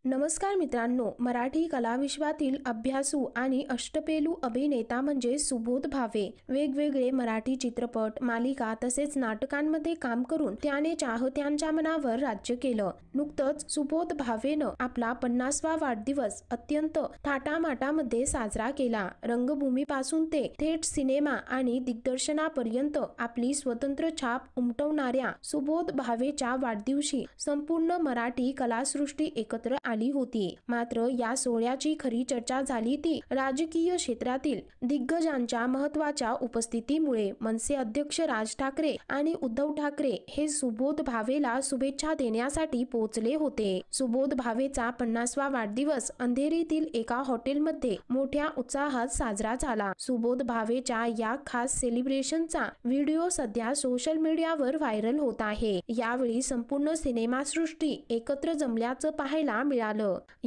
नमस्कार मित्रांनो, मराठी कलाविश्वातील अभ्यासू आणि अष्टपैलू अभिनेता म्हणजे सुबोध भावे। वेगवेगळे मराठी चित्रपट, मालिका तसेच नाटकांमध्ये काम करून त्याने चाहत्यांच्या मनावर राज्य केलं। नुकतंच सुबोध भावेनं आपला 50वा वाढदिवस अत्यंत थाटामाटामध्ये साजरा केला। रंगभूमीपासून ते थेट सिनेमा आणि दिग्दर्शनापर्यंत आपली स्वतंत्र छाप उमटवणाऱ्या सुबोध भावेच्या वाढदिवशी संपूर्ण मराठी कलासृष्टी एकत्र आली होती। मात्र या सोहळ्याची खरी चर्चा झाली ती राजकीय क्षेत्रातील दिग्गजांच्या महत्त्वाच्या उपस्थितीमुळे। मनसे अध्यक्ष राज ठाकरे आणि उद्धव ठाकरे हे सुबोध भावेला शुभेच्छा देण्यासाठी पोहोचले होते। सुबोध भावेचा 50वा वाढदिवस अंधेरीतील एका हॉटेलमध्ये मोठ्या उत्साहात साजरा झाला। सुबोध भावेच्या या खास सेलिब्रेशनचा व्हिडिओ सध्या सोशल मीडियावर व्हायरल होत आहे। यावेळी संपूर्ण सिनेमासृष्टी एकत्र जमल्याचं पाहायला मिळालं।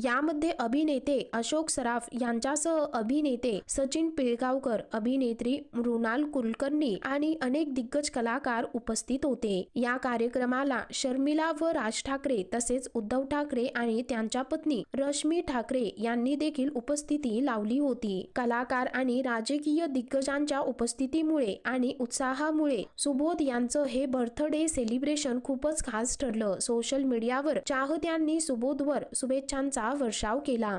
यामध्ये अभिनेते अशोक सराफ यांच्यासह अभिनेते सचिन पिळगावकर, अभिनेत्री मृणाल कुलकर्णी आणि अनेक दिग्गज कलाकार उपस्थित होते। या कार्यक्रमाला शर्मिला व राज ठाकरे तसेच उद्धव ठाकरे आणि त्यांच्या पत्नी रश्मी ठाकरे यांनी देखील उपस्थिती लावली होती। कलाकार आणि राजकीय दिग्गजांच्या उपस्थितीमुळे आणि उत्साहामुळे सुबोध यांचं हे बर्थडे सेलिब्रेशन खूपच खास ठरलं। सोशल मीडियावर चाहत्यांनी सुबोधवर शुभेच्छांचा वर्षाव केला।